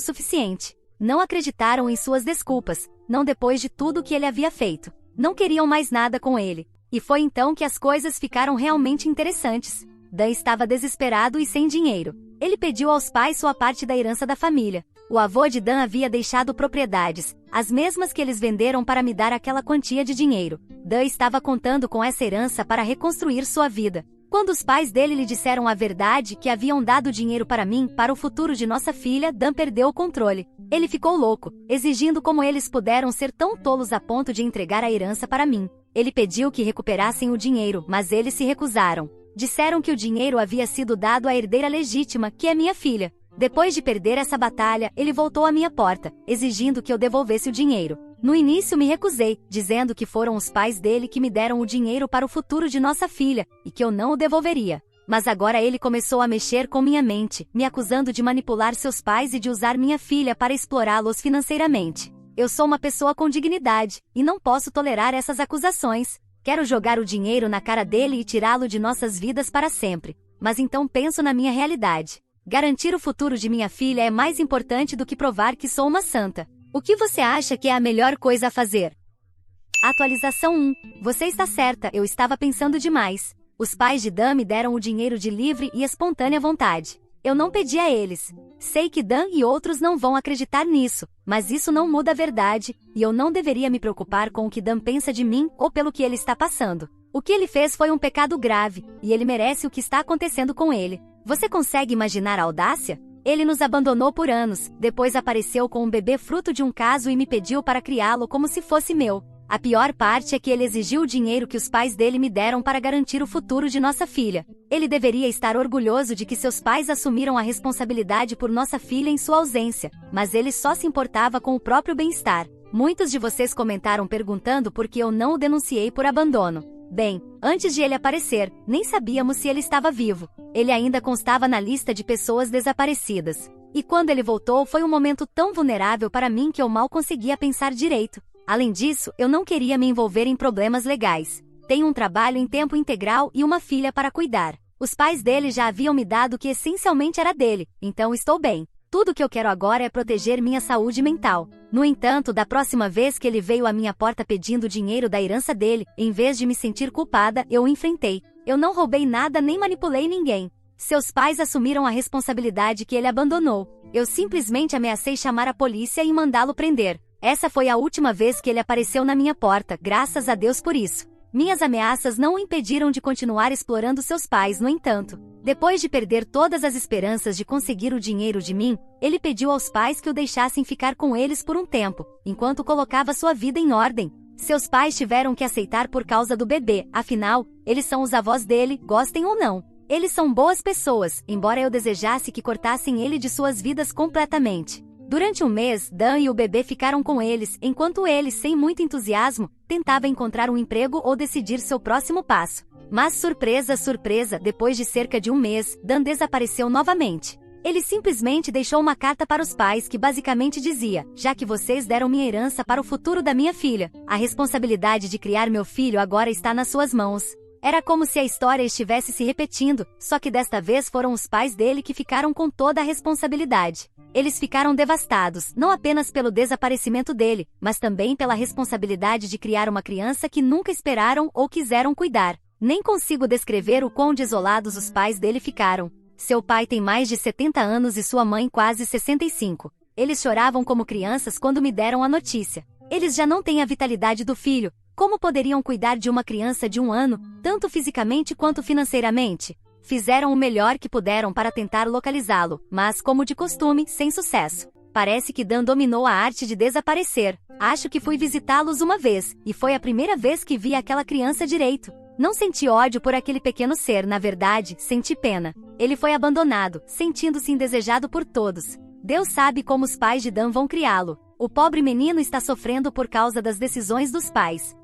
suficiente. Não acreditaram em suas desculpas, não depois de tudo que ele havia feito. Não queriam mais nada com ele. E foi então que as coisas ficaram realmente interessantes. Dan estava desesperado e sem dinheiro. Ele pediu aos pais sua parte da herança da família. O avô de Dan havia deixado propriedades, as mesmas que eles venderam para me dar aquela quantia de dinheiro. Dan estava contando com essa herança para reconstruir sua vida. Quando os pais dele lhe disseram a verdade, que haviam dado dinheiro para mim, para o futuro de nossa filha, Dan perdeu o controle. Ele ficou louco, exigindo como eles puderam ser tão tolos a ponto de entregar a herança para mim. Ele pediu que recuperassem o dinheiro, mas eles se recusaram. Disseram que o dinheiro havia sido dado à herdeira legítima, que é minha filha. Depois de perder essa batalha, ele voltou à minha porta, exigindo que eu devolvesse o dinheiro. No início me recusei, dizendo que foram os pais dele que me deram o dinheiro para o futuro de nossa filha, e que eu não o devolveria. Mas agora ele começou a mexer com minha mente, me acusando de manipular seus pais e de usar minha filha para explorá-los financeiramente. Eu sou uma pessoa com dignidade, e não posso tolerar essas acusações. Quero jogar o dinheiro na cara dele e tirá-lo de nossas vidas para sempre. Mas então penso na minha realidade. Garantir o futuro de minha filha é mais importante do que provar que sou uma santa. O que você acha que é a melhor coisa a fazer? Atualização 1. Você está certa, eu estava pensando demais. Os pais de Dan me deram o dinheiro de livre e espontânea vontade. Eu não pedi a eles. Sei que Dan e outros não vão acreditar nisso, mas isso não muda a verdade, e eu não deveria me preocupar com o que Dan pensa de mim ou pelo que ele está passando. O que ele fez foi um pecado grave, e ele merece o que está acontecendo com ele. Você consegue imaginar a audácia? Ele nos abandonou por anos, depois apareceu com um bebê fruto de um caso e me pediu para criá-lo como se fosse meu. A pior parte é que ele exigiu o dinheiro que os pais dele me deram para garantir o futuro de nossa filha. Ele deveria estar orgulhoso de que seus pais assumiram a responsabilidade por nossa filha em sua ausência, mas ele só se importava com o próprio bem-estar. Muitos de vocês comentaram perguntando por que eu não o denunciei por abandono. Bem, antes de ele aparecer, nem sabíamos se ele estava vivo. Ele ainda constava na lista de pessoas desaparecidas. E quando ele voltou foi um momento tão vulnerável para mim que eu mal conseguia pensar direito. Além disso, eu não queria me envolver em problemas legais. Tenho um trabalho em tempo integral e uma filha para cuidar. Os pais dele já haviam me dado o que essencialmente era dele, então estou bem. Tudo que eu quero agora é proteger minha saúde mental. No entanto, da próxima vez que ele veio à minha porta pedindo dinheiro da herança dele, em vez de me sentir culpada, eu o enfrentei. Eu não roubei nada nem manipulei ninguém. Seus pais assumiram a responsabilidade que ele abandonou. Eu simplesmente ameacei chamar a polícia e mandá-lo prender. Essa foi a última vez que ele apareceu na minha porta, graças a Deus por isso. Minhas ameaças não o impediram de continuar explorando seus pais, no entanto. Depois de perder todas as esperanças de conseguir o dinheiro de mim, ele pediu aos pais que o deixassem ficar com eles por um tempo, enquanto colocava sua vida em ordem. Seus pais tiveram que aceitar por causa do bebê, afinal, eles são os avós dele, gostem ou não. Eles são boas pessoas, embora eu desejasse que cortassem ele de suas vidas completamente. Durante um mês, Dan e o bebê ficaram com eles, enquanto ele, sem muito entusiasmo, tentava encontrar um emprego ou decidir seu próximo passo. Mas surpresa, surpresa, depois de cerca de um mês, Dan desapareceu novamente. Ele simplesmente deixou uma carta para os pais que basicamente dizia: já que vocês deram minha herança para o futuro da minha filha, a responsabilidade de criar meu filho agora está nas suas mãos. Era como se a história estivesse se repetindo, só que desta vez foram os pais dele que ficaram com toda a responsabilidade. Eles ficaram devastados, não apenas pelo desaparecimento dele, mas também pela responsabilidade de criar uma criança que nunca esperaram ou quiseram cuidar. Nem consigo descrever o quão desolados os pais dele ficaram. Seu pai tem mais de 70 anos e sua mãe quase 65. Eles choravam como crianças quando me deram a notícia. Eles já não têm a vitalidade do filho. Como poderiam cuidar de uma criança de 1 ano, tanto fisicamente quanto financeiramente? Fizeram o melhor que puderam para tentar localizá-lo, mas, como de costume, sem sucesso. Parece que Dan dominou a arte de desaparecer. Acho que fui visitá-los uma vez, e foi a primeira vez que vi aquela criança direito. Não senti ódio por aquele pequeno ser, na verdade, senti pena. Ele foi abandonado, sentindo-se indesejado por todos. Deus sabe como os pais de Dan vão criá-lo. O pobre menino está sofrendo por causa das decisões dos pais.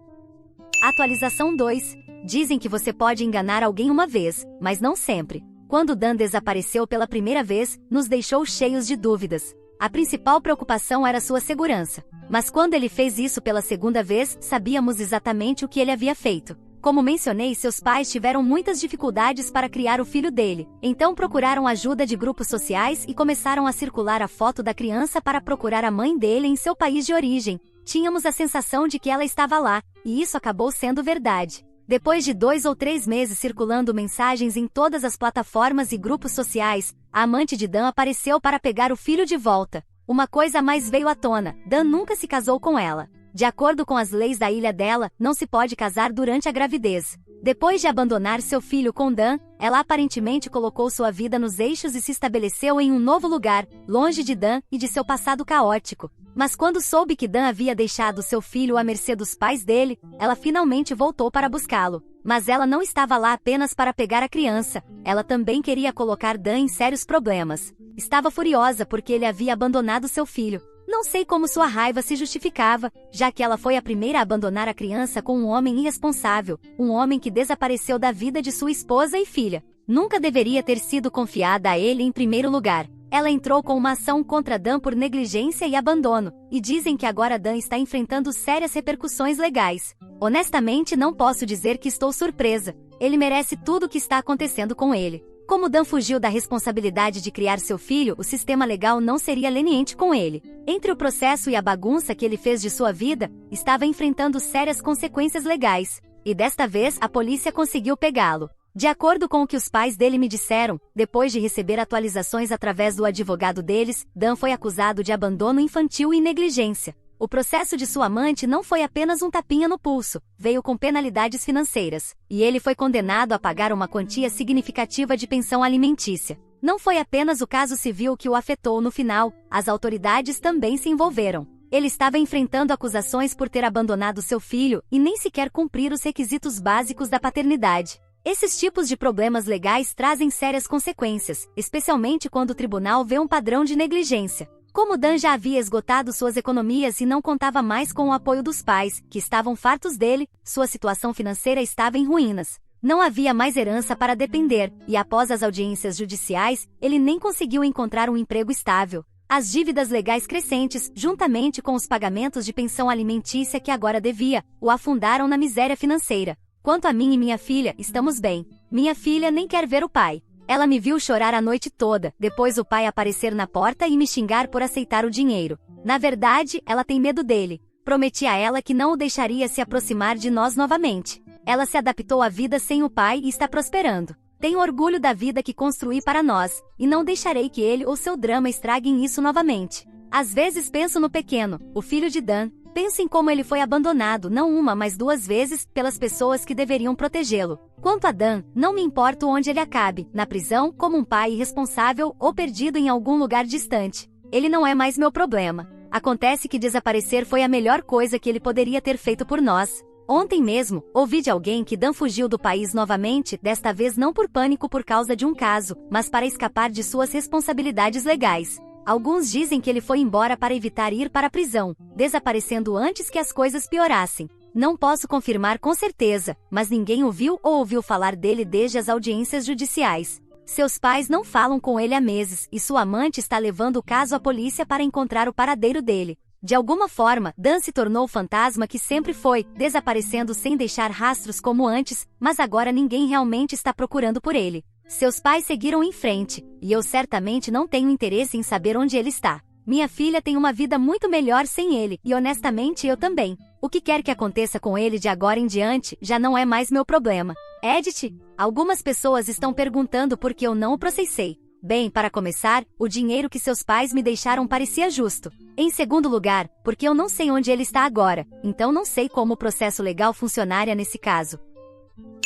Atualização 2. Dizem que você pode enganar alguém uma vez, mas não sempre. Quando Dan desapareceu pela primeira vez, nos deixou cheios de dúvidas. A principal preocupação era sua segurança. Mas quando ele fez isso pela segunda vez, sabíamos exatamente o que ele havia feito. Como mencionei, seus pais tiveram muitas dificuldades para criar o filho dele. Então procuraram ajuda de grupos sociais e começaram a circular a foto da criança para procurar a mãe dele em seu país de origem. Tínhamos a sensação de que ela estava lá, e isso acabou sendo verdade. Depois de 2 ou 3 meses circulando mensagens em todas as plataformas e grupos sociais, a amante de Dan apareceu para pegar o filho de volta. Uma coisa a mais veio à tona: Dan nunca se casou com ela. De acordo com as leis da ilha dela, não se pode casar durante a gravidez. Depois de abandonar seu filho com Dan, ela aparentemente colocou sua vida nos eixos e se estabeleceu em um novo lugar, longe de Dan e de seu passado caótico. Mas quando soube que Dan havia deixado seu filho à mercê dos pais dele, ela finalmente voltou para buscá-lo. Mas ela não estava lá apenas para pegar a criança, ela também queria colocar Dan em sérios problemas. Estava furiosa porque ele havia abandonado seu filho. Não sei como sua raiva se justificava, já que ela foi a primeira a abandonar a criança com um homem irresponsável, um homem que desapareceu da vida de sua esposa e filha. Nunca deveria ter sido confiada a ele em primeiro lugar. Ela entrou com uma ação contra Dan por negligência e abandono, e dizem que agora Dan está enfrentando sérias repercussões legais. Honestamente, não posso dizer que estou surpresa. Ele merece tudo o que está acontecendo com ele. Como Dan fugiu da responsabilidade de criar seu filho, o sistema legal não seria leniente com ele. Entre o processo e a bagunça que ele fez de sua vida, estava enfrentando sérias consequências legais. E desta vez, a polícia conseguiu pegá-lo. De acordo com o que os pais dele me disseram, depois de receber atualizações através do advogado deles, Dan foi acusado de abandono infantil e negligência. O processo de sua amante não foi apenas um tapinha no pulso, veio com penalidades financeiras, e ele foi condenado a pagar uma quantia significativa de pensão alimentícia. Não foi apenas o caso civil que o afetou no final, as autoridades também se envolveram. Ele estava enfrentando acusações por ter abandonado seu filho e nem sequer cumprir os requisitos básicos da paternidade. Esses tipos de problemas legais trazem sérias consequências, especialmente quando o tribunal vê um padrão de negligência. Como Dan já havia esgotado suas economias e não contava mais com o apoio dos pais, que estavam fartos dele, sua situação financeira estava em ruínas. Não havia mais herança para depender, e após as audiências judiciais, ele nem conseguiu encontrar um emprego estável. As dívidas legais crescentes, juntamente com os pagamentos de pensão alimentícia que agora devia, o afundaram na miséria financeira. Quanto a mim e minha filha, estamos bem. Minha filha nem quer ver o pai. Ela me viu chorar a noite toda, depois o pai aparecer na porta e me xingar por aceitar o dinheiro. Na verdade, ela tem medo dele. Prometi a ela que não o deixaria se aproximar de nós novamente. Ela se adaptou à vida sem o pai e está prosperando. Tenho orgulho da vida que construí para nós, e não deixarei que ele ou seu drama estraguem isso novamente. Às vezes penso no pequeno, o filho de Dan. Penso em como ele foi abandonado não uma, mas duas vezes, pelas pessoas que deveriam protegê-lo. Quanto a Dan, não me importo onde ele acabe, na prisão, como um pai irresponsável ou perdido em algum lugar distante. Ele não é mais meu problema. Acontece que desaparecer foi a melhor coisa que ele poderia ter feito por nós. Ontem mesmo, ouvi de alguém que Dan fugiu do país novamente, desta vez não por pânico por causa de um caso, mas para escapar de suas responsabilidades legais. Alguns dizem que ele foi embora para evitar ir para a prisão, desaparecendo antes que as coisas piorassem. Não posso confirmar com certeza, mas ninguém o viu ou ouviu falar dele desde as audiências judiciais. Seus pais não falam com ele há meses, e sua amante está levando o caso à polícia para encontrar o paradeiro dele. De alguma forma, Dan se tornou o fantasma que sempre foi, desaparecendo sem deixar rastros como antes, mas agora ninguém realmente está procurando por ele. Seus pais seguiram em frente, e eu certamente não tenho interesse em saber onde ele está. Minha filha tem uma vida muito melhor sem ele, e honestamente eu também. O que quer que aconteça com ele de agora em diante, já não é mais meu problema. Edith, algumas pessoas estão perguntando por que eu não o processei. Bem, para começar, o dinheiro que seus pais me deixaram parecia justo. Em segundo lugar, porque eu não sei onde ele está agora, então não sei como o processo legal funcionaria nesse caso.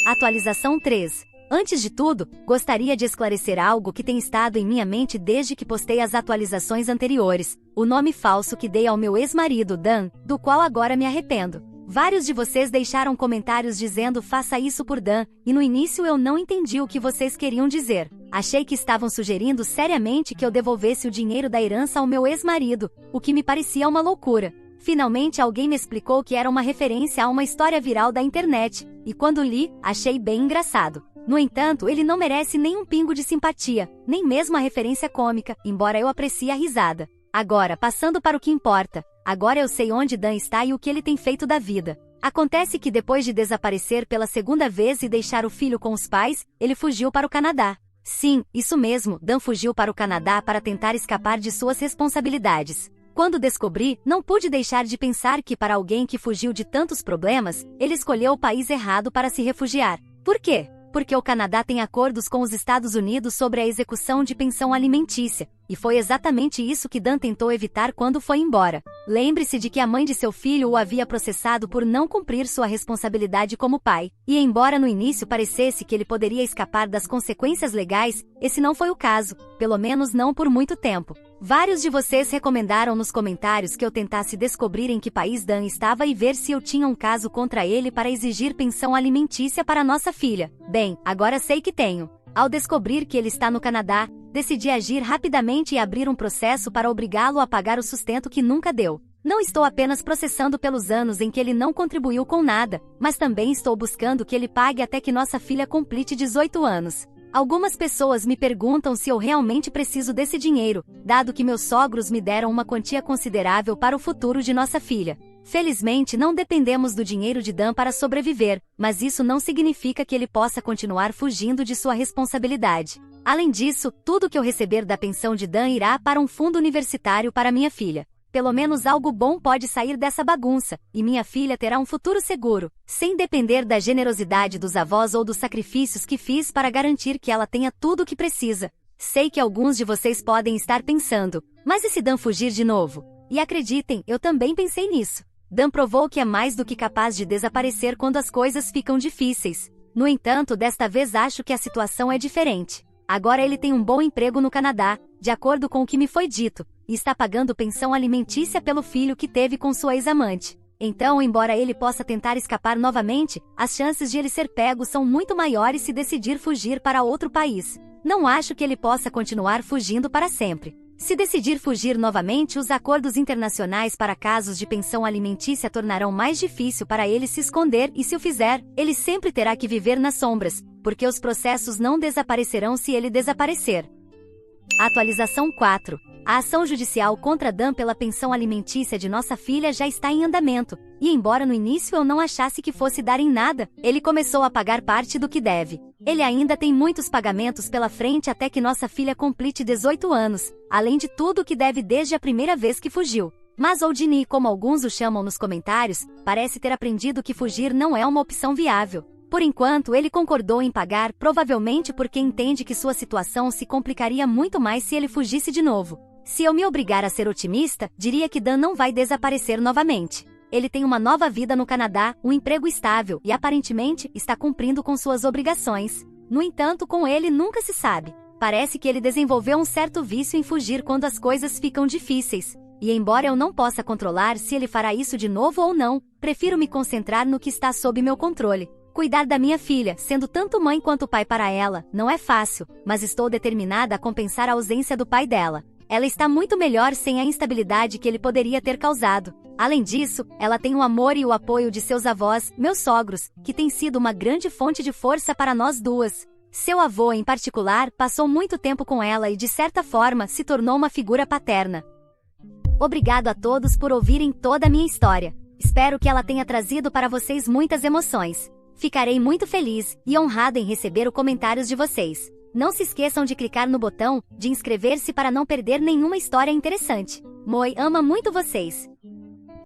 Atualização 3. Antes de tudo, gostaria de esclarecer algo que tem estado em minha mente desde que postei as atualizações anteriores, o nome falso que dei ao meu ex-marido Dan, do qual agora me arrependo. Vários de vocês deixaram comentários dizendo faça isso por Dan, e no início eu não entendi o que vocês queriam dizer. Achei que estavam sugerindo seriamente que eu devolvesse o dinheiro da herança ao meu ex-marido, o que me parecia uma loucura. Finalmente alguém me explicou que era uma referência a uma história viral da internet, e quando li, achei bem engraçado. No entanto, ele não merece nem um pingo de simpatia, nem mesmo a referência cômica, embora eu aprecie a risada. Agora, passando para o que importa. Agora eu sei onde Dan está e o que ele tem feito da vida. Acontece que depois de desaparecer pela segunda vez e deixar o filho com os pais, ele fugiu para o Canadá. Sim, isso mesmo, Dan fugiu para o Canadá para tentar escapar de suas responsabilidades. Quando descobri, não pude deixar de pensar que para alguém que fugiu de tantos problemas, ele escolheu o país errado para se refugiar. Por quê? Porque o Canadá tem acordos com os Estados Unidos sobre a execução de pensão alimentícia, e foi exatamente isso que Dan tentou evitar quando foi embora. Lembre-se de que a mãe de seu filho o havia processado por não cumprir sua responsabilidade como pai, e embora no início parecesse que ele poderia escapar das consequências legais, esse não foi o caso, pelo menos não por muito tempo. Vários de vocês recomendaram nos comentários que eu tentasse descobrir em que país Dan estava e ver se eu tinha um caso contra ele para exigir pensão alimentícia para nossa filha. Bem, agora sei que tenho. Ao descobrir que ele está no Canadá, decidi agir rapidamente e abrir um processo para obrigá-lo a pagar o sustento que nunca deu. Não estou apenas processando pelos anos em que ele não contribuiu com nada, mas também estou buscando que ele pague até que nossa filha complete 18 anos. Algumas pessoas me perguntam se eu realmente preciso desse dinheiro, dado que meus sogros me deram uma quantia considerável para o futuro de nossa filha. Felizmente não dependemos do dinheiro de Dan para sobreviver, mas isso não significa que ele possa continuar fugindo de sua responsabilidade. Além disso, tudo que eu receber da pensão de Dan irá para um fundo universitário para minha filha. Pelo menos algo bom pode sair dessa bagunça, e minha filha terá um futuro seguro, sem depender da generosidade dos avós ou dos sacrifícios que fiz para garantir que ela tenha tudo o que precisa. Sei que alguns de vocês podem estar pensando, mas e se Dan fugir de novo? E acreditem, eu também pensei nisso. Dan provou que é mais do que capaz de desaparecer quando as coisas ficam difíceis. No entanto, desta vez acho que a situação é diferente. Agora ele tem um bom emprego no Canadá, de acordo com o que me foi dito, e está pagando pensão alimentícia pelo filho que teve com sua ex-amante. Então, embora ele possa tentar escapar novamente, as chances de ele ser pego são muito maiores se decidir fugir para outro país. Não acho que ele possa continuar fugindo para sempre. Se decidir fugir novamente, os acordos internacionais para casos de pensão alimentícia tornarão mais difícil para ele se esconder e, se o fizer, ele sempre terá que viver nas sombras, porque os processos não desaparecerão se ele desaparecer. Atualização 4. A ação judicial contra Dan pela pensão alimentícia de nossa filha já está em andamento, e embora no início eu não achasse que fosse dar em nada, ele começou a pagar parte do que deve. Ele ainda tem muitos pagamentos pela frente até que nossa filha complete 18 anos, além de tudo o que deve desde a primeira vez que fugiu. Mas Oldini, como alguns o chamam nos comentários, parece ter aprendido que fugir não é uma opção viável. Por enquanto, ele concordou em pagar, provavelmente porque entende que sua situação se complicaria muito mais se ele fugisse de novo. Se eu me obrigar a ser otimista, diria que Dan não vai desaparecer novamente. Ele tem uma nova vida no Canadá, um emprego estável e aparentemente está cumprindo com suas obrigações. No entanto, com ele nunca se sabe. Parece que ele desenvolveu um certo vício em fugir quando as coisas ficam difíceis. E embora eu não possa controlar se ele fará isso de novo ou não, prefiro me concentrar no que está sob meu controle. Cuidar da minha filha, sendo tanto mãe quanto pai para ela, não é fácil, mas estou determinada a compensar a ausência do pai dela. Ela está muito melhor sem a instabilidade que ele poderia ter causado. Além disso, ela tem o amor e o apoio de seus avós, meus sogros, que tem sido uma grande fonte de força para nós duas. Seu avô, em particular, passou muito tempo com ela e, de certa forma, se tornou uma figura paterna. Obrigado a todos por ouvirem toda a minha história. Espero que ela tenha trazido para vocês muitas emoções. Ficarei muito feliz e honrada em receber os comentários de vocês. Não se esqueçam de clicar no botão de inscrever-se para não perder nenhuma história interessante. Moi ama muito vocês.